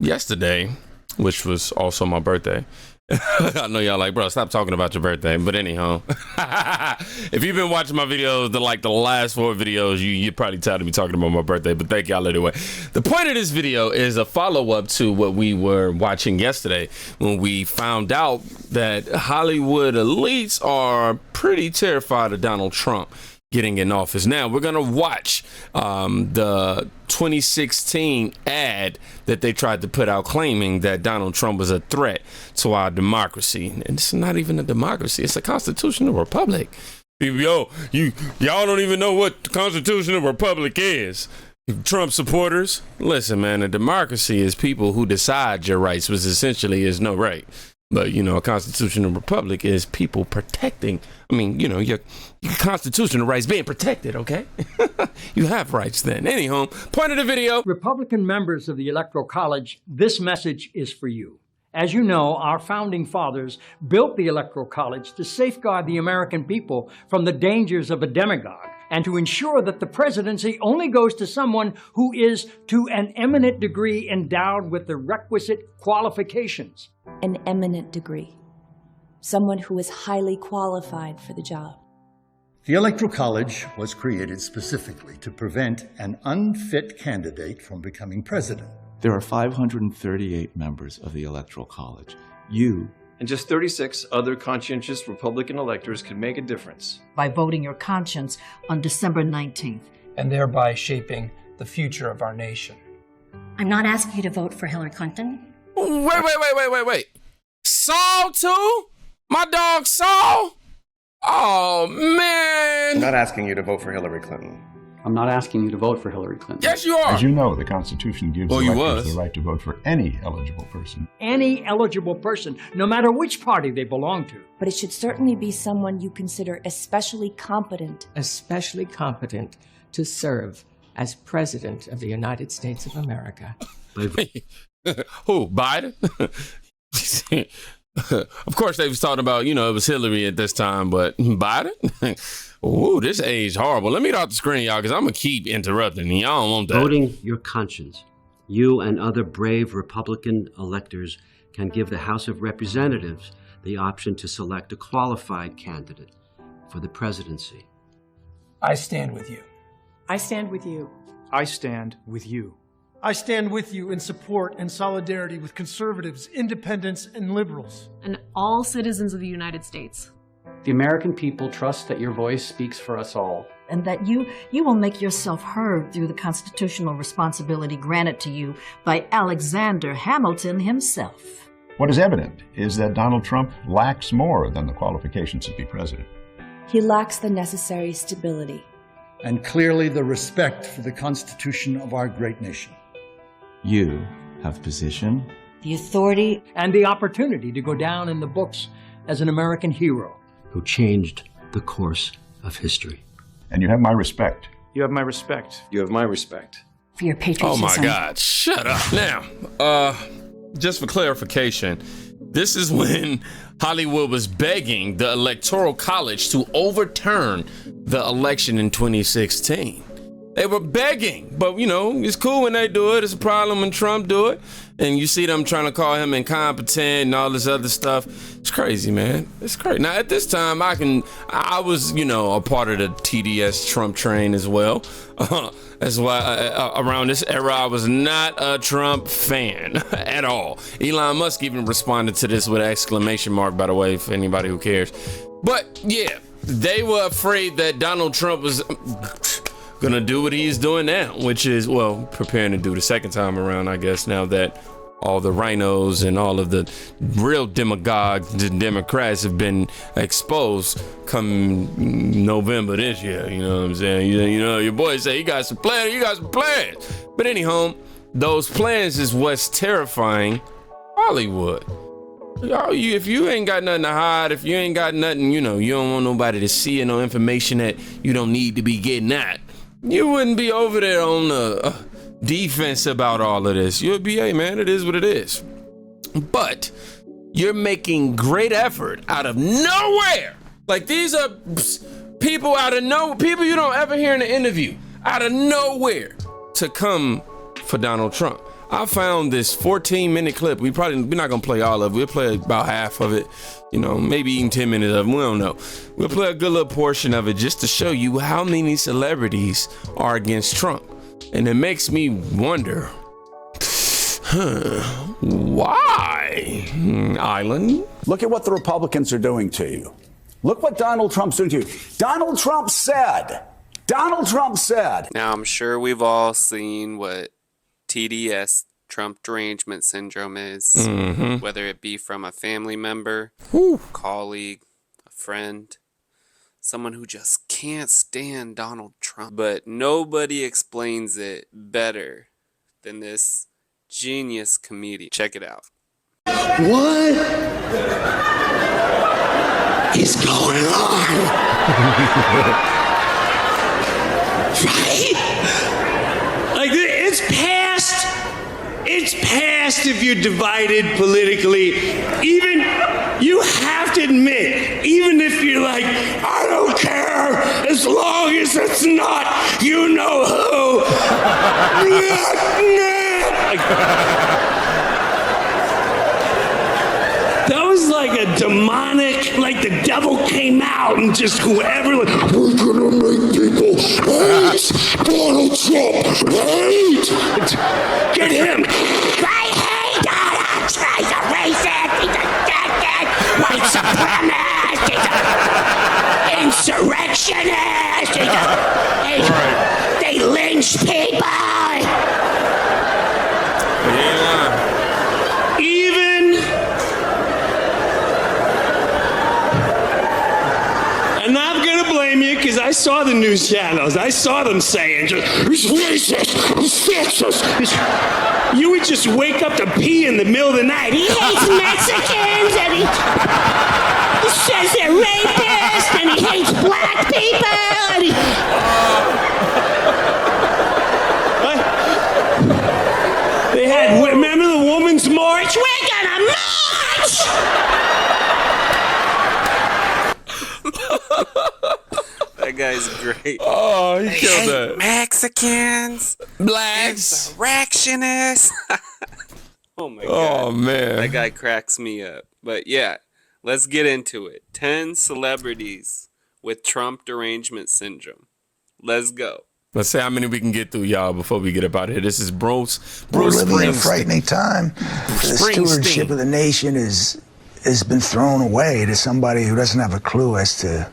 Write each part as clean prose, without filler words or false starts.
yesterday, which was also my birthday. I know y'all like, bro, stop talking about your birthday. But anyhow, if you've been watching my videos, the last 4 videos, you're probably tired of me talking about my birthday. But thank y'all anyway. The point of this video is a follow-up to what we were watching yesterday when we found out that Hollywood elites are pretty terrified of Donald Trump getting in office. Now we're gonna watch the 2016 ad that they tried to put out claiming that Donald Trump was a threat to our democracy. And it's not even a democracy, it's a constitutional republic. Y'all don't even know what the constitutional republic is. Trump supporters, listen, man, a democracy is people who decide your rights, which essentially is no right. But, a constitutional republic is people protecting, your constitutional rights being protected, okay? You have rights then. Anyhow, point of the video. Republican members of the Electoral College, this message is for you. As you know, our founding fathers built the Electoral College to safeguard the American people from the dangers of a demagogue and to ensure that the presidency only goes to someone who is to an eminent degree endowed with the requisite qualifications. An eminent degree. Someone who is highly qualified for the job. The Electoral College was created specifically to prevent an unfit candidate from becoming president. There are 538 members of the Electoral College. You and just 36 other conscientious Republican electors can make a difference. By voting your conscience on December 19th. And thereby shaping the future of our nation. I'm not asking you to vote for Hillary Clinton. Wait. Saul too? My dog Saul? Oh, man. I'm not asking you to vote for Hillary Clinton. I'm not asking you to vote for Hillary Clinton. Yes, you are. As you know, the Constitution gives electors the right to vote for any eligible person. Any eligible person, no matter which party they belong to. But it should certainly be someone you consider especially competent. Especially competent to serve as President of the United States of America. Who? Biden? Of course, they was talking about, it was Hillary at this time, but Biden? Ooh, this age horrible. Let me get off the screen, y'all, because I'm going to keep interrupting. Y'all don't want that. Voting your conscience. You and other brave Republican electors can give the House of Representatives the option to select a qualified candidate for the presidency. I stand with you. I stand with you. I stand with you. I stand with you in support and solidarity with conservatives, independents, and liberals. And all citizens of the United States. The American people trust that your voice speaks for us all. And that you will make yourself heard through the constitutional responsibility granted to you by Alexander Hamilton himself. What is evident is that Donald Trump lacks more than the qualifications to be president. He lacks the necessary stability. And clearly the respect for the Constitution of our great nation. You have position, the authority, and the opportunity to go down in the books as an American hero. Who changed the course of history. And you have my respect. You have my respect. You have my respect. For your patriotism. Oh my God, shut up. Now, just for clarification, this is when Hollywood was begging the Electoral College to overturn the election in 2016. They were begging, but it's cool when they do it. It's a problem when Trump do it. And you see them trying to call him incompetent and all this other stuff. It's crazy, man. It's crazy. Now, at this time, I was, a part of the TDS Trump train as well. That's why around this era, I was not a Trump fan at all. Elon Musk even responded to this with an exclamation mark, by the way, for anybody who cares. But yeah, they were afraid that Donald Trump was gonna do what he's doing now, which is, preparing to do the second time around, I guess, now that all the rhinos and all of the real demagogues, the Democrats, have been exposed come November this year. You know what I'm saying? Your boy say you got some plans, But anyhow, those plans is what's terrifying Hollywood. If you ain't got nothing to hide, if you ain't got nothing, you don't want nobody to see no information that you don't need to be getting at, you wouldn't be over there on the defense about all of this. You'll be, hey man, it is what it is. But you're making great effort out of nowhere. Like, these are people out of nowhere, people you don't ever hear in an interview, out of nowhere, to come for Donald Trump. I found this 14-minute clip. We're not gonna play all of it. We'll play about half of it, maybe even 10 minutes of it. We don't know. We'll play a good little portion of it just to show you how many celebrities are against Trump. And it makes me wonder, why, Island? Look at what the Republicans are doing to you. Look what Donald Trump's doing to you. Donald Trump said. Now, I'm sure we've all seen what TDS, Trump Derangement Syndrome, is, whether it be from a family member, colleague, a friend, someone who just can't stand Donald Trump. But nobody explains it better than this genius comedian. Check it out. What is going on? Right? Like, it's past if you're divided politically. Even, you have to admit, even if you're like, I don't care as long as it's not you know who. That was like a demonic, like the devil came out and just whoever, like, we're gonna make people hate Donald Trump, hate! Get him! I hate Donald Trump! He's a racist! He's a deadhead! White supremacist! He's a insurrectionist! They lynch people! And I'm gonna blame you because I saw the news channels. I saw them saying, he's racist, he's sexist. You would just wake up to pee in the middle of the night. He hates Mexicans and he says they're rapists and he hates black people and They had, remember the Women's March? We're gonna march! That guy's great. Oh, he killed that. Mexicans, blacks, insurrectionists. Oh my god. Oh man. That guy cracks me up. But yeah, let's get into it. 10 celebrities with Trump Derangement Syndrome. Let's go. Let's see how many we can get through, y'all, before we get up out of here. This is Bruce We're living in a frightening time. The stewardship of the nation has been thrown away to somebody who doesn't have a clue as to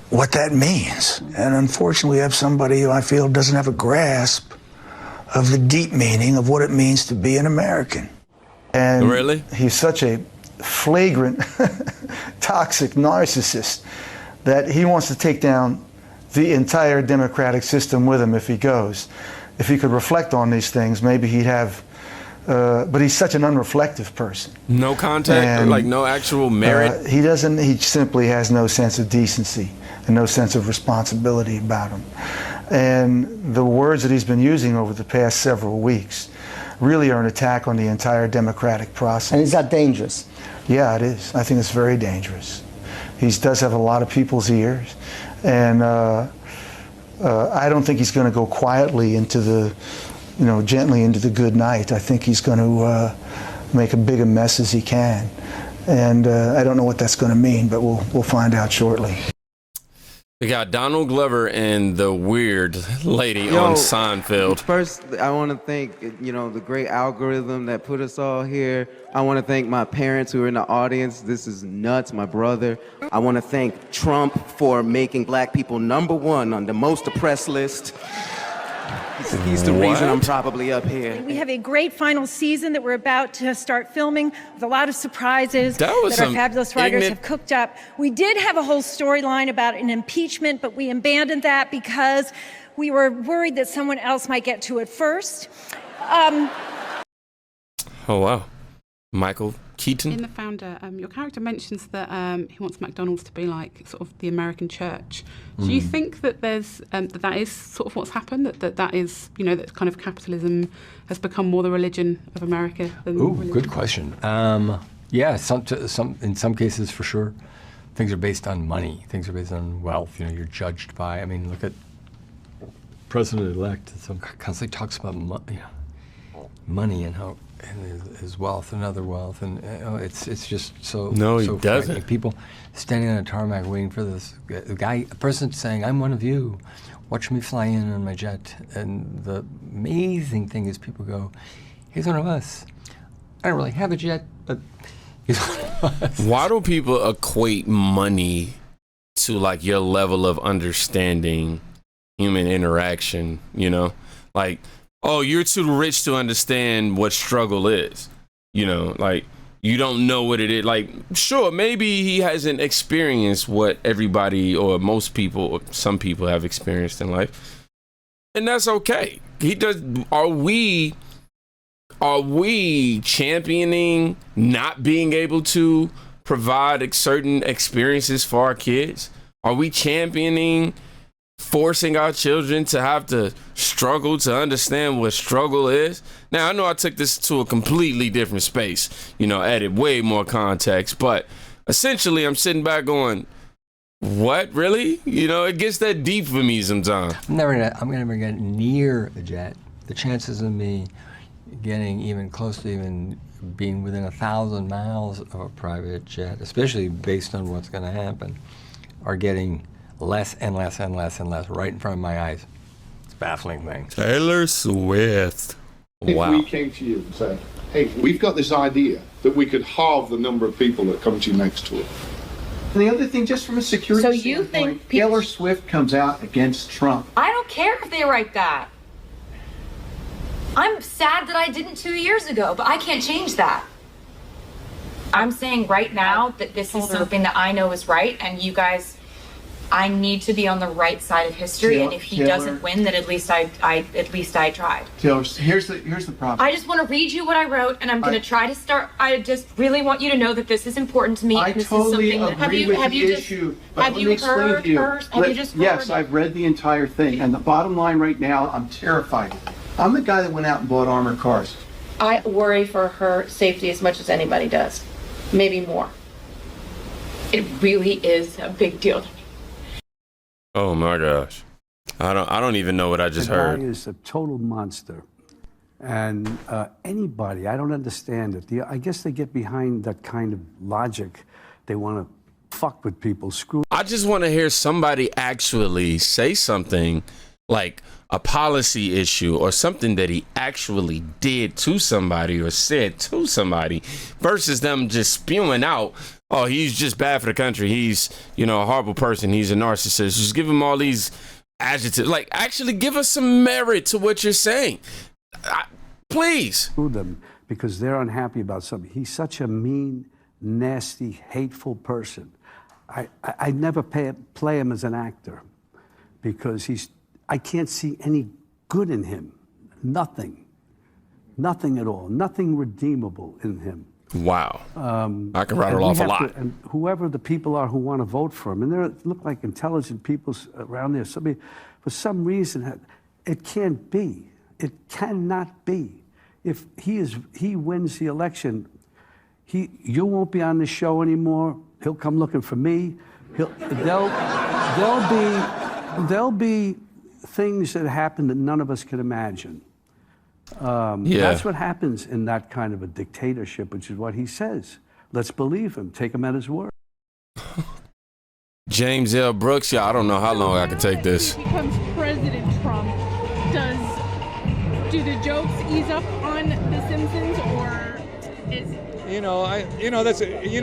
what that means. And unfortunately, we have somebody who I feel doesn't have a grasp of the deep meaning of what it means to be an American. And really? He's such a flagrant, toxic narcissist that he wants to take down the entire democratic system with him if he goes. If he could reflect on these things, maybe he'd have, but he's such an unreflective person. No contact, And, like no actual merit? He simply has no sense of decency and no sense of responsibility about him. And the words that he's been using over the past several weeks really are an attack on the entire democratic process. And is that dangerous? Yeah, it is. I think it's very dangerous. He does have a lot of people's ears, and I don't think he's going to go quietly into the, gently into the good night. I think he's going to make a big a mess as he can, and I don't know what that's going to mean, but we'll find out shortly. We got Donald Glover and the weird lady on Seinfeld. First, I want to thank, the great algorithm that put us all here. I want to thank my parents who are in the audience. This is nuts, my brother. I want to thank Trump for making black people #1 on the most oppressed list. He's the reason I'm probably up here. We have a great final season that we're about to start filming with a lot of surprises that our fabulous writers have cooked up. We did have a whole storyline about an impeachment, but we abandoned that because we were worried that someone else might get to it first. Oh, wow. Michael Keaton? In The Founder, your character mentions that he wants McDonald's to be like sort of the American church. Do you think that there's that is sort of what's happened? That is, that kind of capitalism has become more the religion of America than religion? Good question. Yeah, in some cases for sure. Things are based on money. Things are based on wealth. You're judged by. Look at President-elect. Constantly talks about money. money and how and his wealth and other wealth, and it's just so. No, he so doesn't. People standing on a tarmac waiting for this guy, a person saying, "I'm one of you. Watch me fly in on my jet." And the amazing thing is, people go, "He's one of us. I don't really have a jet, but he's one of us." Why do people equate money to like your level of understanding human interaction? You know, like, oh, you're too rich to understand what struggle is. You know, like, you don't know what it is. Like, sure, maybe he hasn't experienced what everybody or most people or some people have experienced in life. And that's okay. He does. Are we championing not being able to provide certain experiences for our kids? Are we championing forcing our children to have to struggle to understand what struggle is? Now, I know I took this to a completely different space, you know, added way more context, but essentially I'm sitting back going, what, really? You know, it gets that deep for me sometimes. I'm never gonna get near a jet. The chances of me getting even close to even being within 1,000 miles of a private jet, especially based on what's gonna happen, are getting less and less and less and less right in front of my eyes. It's a baffling thing. Taylor Swift. Wow. If we came to you and said, hey, we've got this idea that we could halve the number of people that come to you next tour. And the other thing, just from a security So you standpoint, think Taylor Swift comes out against Trump. I don't care if they write that. I'm sad that I didn't 2 years ago, but I can't change that. I'm saying right now that this is something that I know is right, and you guys, I need to be on the right side of history, and if he doesn't win, then at least I tried. Taylor, here's the problem. I just want to read you what I wrote, and I'm going to try to start. I just really want you to know that this is important to me. I and this totally is something agree with the issue, but have let you me explain heard to you. hers? Have you just heard Yes, I've read the entire thing, and the bottom line right now, I'm terrified. I'm the guy that went out and bought armored cars. I worry for her safety as much as anybody does, maybe more. It really is a big deal to me. Oh my gosh. I don't even know what I just heard. The guy is a total monster. And anybody, I don't understand it. I guess they get behind that kind of logic. They want to fuck with people, screw. I just want to hear somebody actually say something like a policy issue or something that he actually did to somebody or said to somebody versus them just spewing out, oh, he's just bad for the country. He's, you know, a horrible person. He's a narcissist. Just give him all these adjectives. Like, actually give us some merit to what you're saying. Please. Screw them because they're unhappy about something. He's such a mean, nasty, hateful person. I never play him as an actor because I can't see any good in him. Nothing. Nothing at all. Nothing redeemable in him. Wow. I can rattle off a lot. And whoever the people are who want to vote for him, and they look like intelligent people around there. For some reason, it can't be. It cannot be. If he wins the election, you won't be on the show anymore. He'll come looking for me. There'll be things that happen that none of us can imagine. That's what happens in that kind of a dictatorship, which is what he says. Let's believe him. Take him at his word. James L. Brooks, I don't know how long I can take this. If he becomes President Trump, do the jokes ease up on The Simpsons, or is...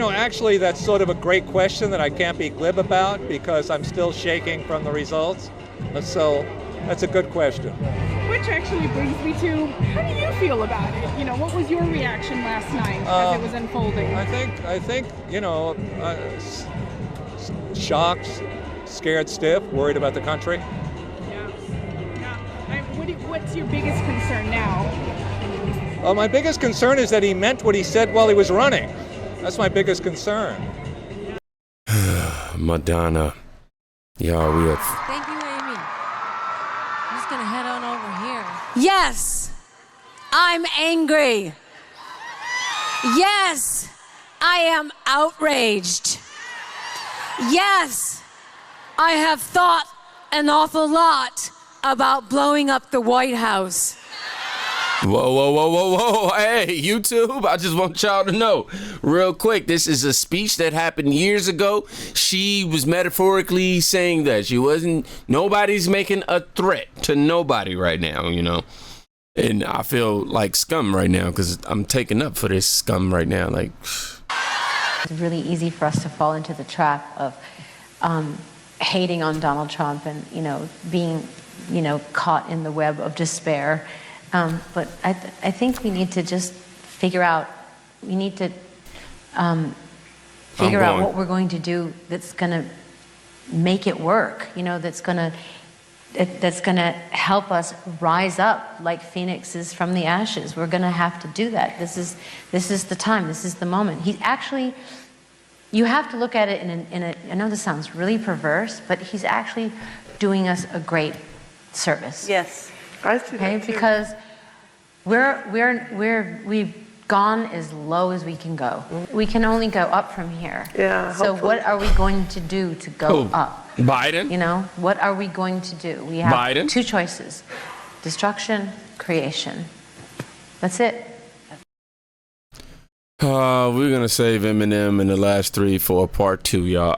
Actually, that's sort of a great question that I can't be glib about because I'm still shaking from the results. So that's a good question. Which actually brings me to, how do you feel about it? What was your reaction last night as it was unfolding? I think, shocked, scared stiff, worried about the country. Yeah. What's your biggest concern now? My biggest concern is that he meant what he said while he was running. That's my biggest concern. Madonna. Yeah, we are. Thank you, Amy. I'm just gonna head on over here. Yes, I'm angry. Yes, I am outraged. Yes, I have thought an awful lot about blowing up the White House. Whoa. Hey, YouTube, I just want y'all to know real quick, this is a speech that happened years ago. She was metaphorically saying that nobody's making a threat to nobody right now, you know. And I feel like scum right now because I'm taking up for this scum right now. Like, it's really easy for us to fall into the trap of hating on Donald Trump and, being, caught in the web of despair. But I think we need to just figure out, figure out what we're going to do that's going to make it work, that's going to help us rise up like phoenixes from the ashes. We're going to have to do that. This is the time. This is the moment. You have to look at it I know this sounds really perverse, but he's actually doing us a great service. Yes, I see that too. Because we've gone as low as we can go. We can only go up from here. Yeah. So what are we going to do to go up? Biden? What are we going to do? We have two choices: destruction, creation. That's it. We're gonna save Eminem in the last 3 for part 2, y'all.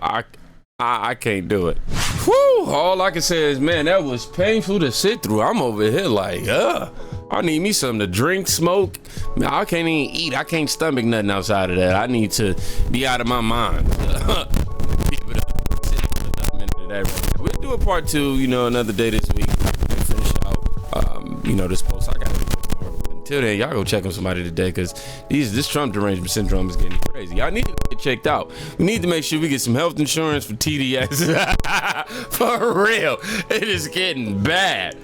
I can't do it. Whew, all I can say is, man, that was painful to sit through. I'm over here like, I need me something to drink, smoke. Man, I can't even eat. I can't stomach nothing outside of that. I need to be out of my mind. We'll do a part 2, another day this week. And finish out, this post I got to do tomorrow. Until then, y'all go check on somebody today because this Trump derangement syndrome is getting crazy. Y'all need to get checked out. We need to make sure we get some health insurance for TDS. For real. It is getting bad.